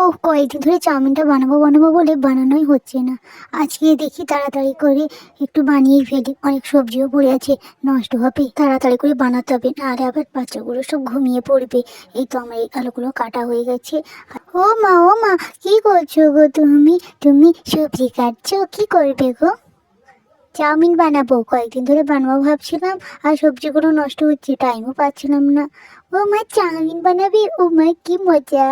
ওহ, কয়েকদিন ধরে চাউমিনটা বানাবো বানাবো বলে বানানোই হচ্ছে না। আজকে দেখি তাড়াতাড়ি করে একটু বানিয়েই ফেলি, অনেক সবজিও পড়ে আছে, নষ্ট হবে, তাড়াতাড়ি করে বানাতে হবে, নাহলে আবার বাচ্চাগুলো সব ঘুমিয়ে পড়বে। এই তো আমার এই আলুগুলো কাটা হয়ে গেছে। ও মা, ও মা, কি করছো গো তুমি? তুমি সবজি কাটছো, কি করবে গো? চাউমিন বানাবো, কয়েকদিন ধরে বানাবো ভাবছিলাম, আর সবজিগুলো নষ্ট হচ্ছে, টাইমও পাচ্ছিলাম না। ও মা, চাউমিন বানাবি? ও মা, কি মজা!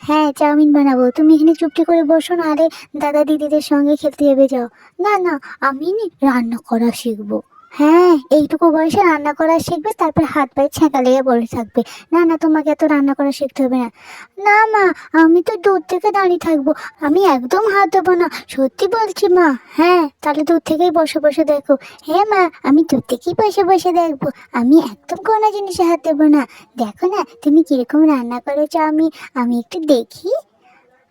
হ্যাঁ, চাউমিন বানাবো, তুমি এখানে চুপটি করে বসো, না আরে দাদা দিদিদের সঙ্গে খেলতে যাবে, যাও। না না, আমি রান্না করা শিখবো। হ্যাঁ, এইটুকু বয়সে রান্না করা শিখবে, তারপর হাত পায়ে ছ্যাঁকা লেগে পড়ে থাকবে। না না, তোমাকে এত রান্না করা শিখতে হবে না। না মা, আমি তো দূর থেকে দাঁড়িয়ে থাকবো, আমি একদম হাত দেবো না, সত্যি বলছি মা। হ্যাঁ, তাহলে দূর থেকেই বসে বসে দেখো। হ্যাঁ মা, আমি দূর থেকেই বসে বসে দেখবো, আমি একদম কোনো জিনিসে হাত দেবো না। দেখো না তুমি কিরকম রান্না করেছো, আমি আমি একটু দেখি।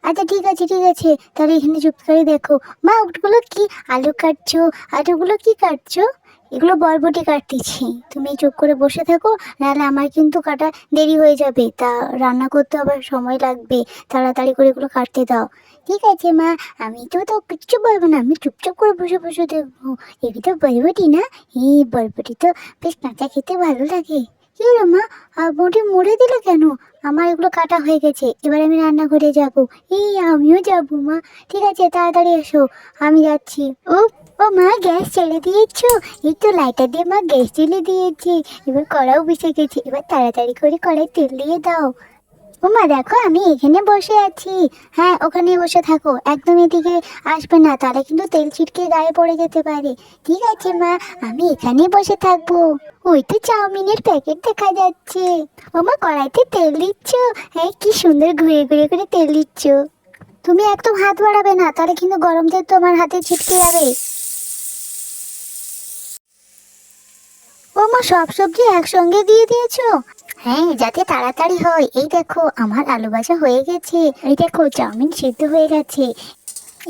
আচ্ছা ঠিক আছে ঠিক আছে, তাহলে এখানে চুপ করে দেখো। মা, ওগুলো কি? আলু কাটছো? আর ওগুলো কি কাটছো? এগুলো বরবটি কাটতেছি, তুমি চুপ করে বসে থাকো, নাহলে আমার কিন্তু কাটা দেরি হয়ে যাবে, তা রান্না করতে আবার সময় লাগবে, তাড়াতাড়ি করে এগুলো কাটতে দাও। ঠিক আছে মা, আমি তো কিচ্ছু বলবো না, আমি চুপচাপ করে বসে বসে দেখবো। এগুলো তো বরবটি না? এই বরবটি তো বেশ কাঁচা খেতে ভালো লাগে। কি হলো মা, আর বটি মুড়ে দিলে কেন? আমার এগুলো কাটা হয়ে গেছে, এবার আমি রান্নাঘরে যাব। এই আমিও যাবো মা। ঠিক আছে, তাড়াতাড়ি এসো, আমি যাচ্ছি। ও, ও মা, গ্যাস ছেড়ে দিয়েছো? এই তো লাইটার দিয়ে মা গ্যাস জ্বেলে দিয়েছি, এবার কড়াও বসে গেছে, এবার তাড়াতাড়ি করে কড়াই তেল দিয়ে দাও। ও মা, দেখো আমি এখানে বসে আছি। হ্যাঁ, ওখানে বসে থাকো, একদম এদিকে আসবে না, তাহলে কিন্তু তেল ছিটকে গায়ে পড়ে যেতে পারে। ঠিক আছে মা, আমি এখানেই বসে থাকবো। ওই তো চাউমিনের প্যাকেট দেখা যাচ্ছে। ও মা, কড়াইতে তেল দিচ্ছ? হ্যাঁ, কি সুন্দর ঘুরে ঘুরে করে তেল দিচ্ছ। তুমি একদম হাত বাড়াবে না, তাহলে কিন্তু গরম তেল তোমার হাতে ছিটকে যাবে। ও মা, সব সবজি একসঙ্গে দিয়ে দিয়েছো? হ্যাঁ, যাতে তাড়াতাড়ি হয়। এই দেখো আমার আলু ভাজা হয়ে গেছে, এই দেখো চাউমিন সিদ্ধ হয়ে গেছে।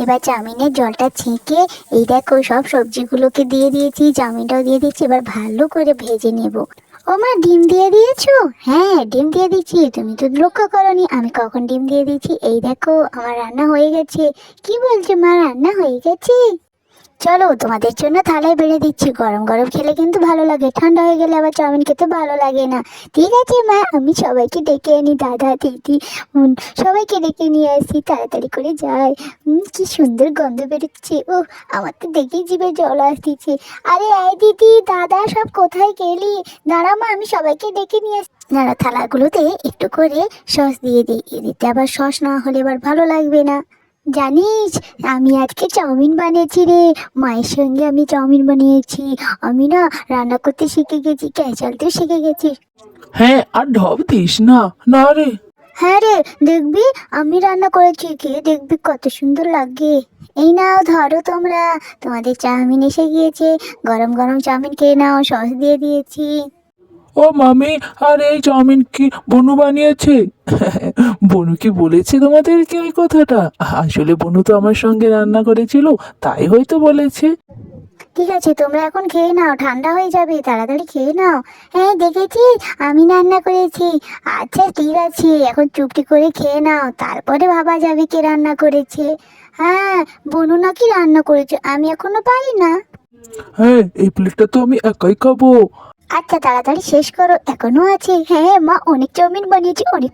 এবার চাউমিনের জলটা ছেঁকে এই দেখো সব সবজিগুলোকে দিয়ে দিয়েছি, চাউমিনটাও দিয়ে দিয়েছি, এবার ভালো করে ভেজে নেব। ও মা, ডিম দিয়ে দিয়েছো? হ্যাঁ, ডিম দিয়ে দিচ্ছি, তুমি তো লক্ষ্য করোনি আমি কখন ডিম দিয়ে দিচ্ছি। এই দেখো আমার রান্না হয়ে গেছে। কি বলছো মা, রান্না হয়ে গেছে? চলো তোমাদের জন্য থালায় বেড়ে দিচ্ছি, গরম গরম খেলে কিন্তু ভালো লাগে, ঠান্ডা হয়ে গেলে আবার চাউমিন খেতে ভালো লাগে না। ঠিক আছে মা, আমি সবাইকে ডেকে আনি, দাদা দিদি সবাইকে ডেকে নিয়ে আসি, তাড়াতাড়ি করে যাই। কি সুন্দর গন্ধ বেরোচ্ছে, ও আমার তো দেখেই জিভে জল আসতেছে। আরে এই দিদি দাদা সব কোথায় গেলি? দাঁড়া মা, আমি সবাইকে ডেকে নিয়ে আসি। দাঁড়া, থালাগুলোতে একটু করে সস দিয়ে দিই, এদিকে আবার সস না হলে আবার ভালো লাগবে না। জানিস, আমি আজকে চাউমিন বানিয়েছি রে, মায়ের সঙ্গে আমি চাউমিন বানিয়েছি। আমি না রান্না করতে শিখে গেছি, গ্যাস জ্বালতেও শিখে গেছি। হ্যাঁ, আর ঢপ দিস না। না রে। হ্যাঁ রে, দেখবি আমি রান্না করেছি, খেয়ে দেখবি কত সুন্দর লাগে। এই নাও ধরো তোমরা, তোমাদের চাউমিন এসে গিয়েছে, গরম গরম চাউমিন খেয়ে নাও, সস দিয়ে দিয়েছি। ও মামি, আর এই চাউমিন কি বনু বানিয়েছে? বনু কি বলেছে তোমাদেরকে ওই কথাটা? আসলে বনু তো আমার সঙ্গে রান্না করেছিল, তাই হয়তো বলেছে। ঠিক আছে, তোমরা এখন খেয়ে নাও, ঠান্ডা হয়ে যাবে, তাড়াতাড়ি খেয়ে নাও। হ্যাঁ দেখেছিস, আমি রান্না করেছি। আচ্ছা ঠিক আছে, এখন চুপটি করে খেয়ে নাও, তারপরে ভাবা যাবে কে রান্না করেছে। হ্যাঁ, বনু নাকি রান্না করেছে, আমি এখনো পারি না। হ্যাঁ, এই প্লেটটা তো আমি একাই খাবো। আচ্ছা তাড়াতাড়ি শেষ করো, এখনো আছে। হ্যাঁ মা, অনেক চাউমিন বানিয়েছি, অনেক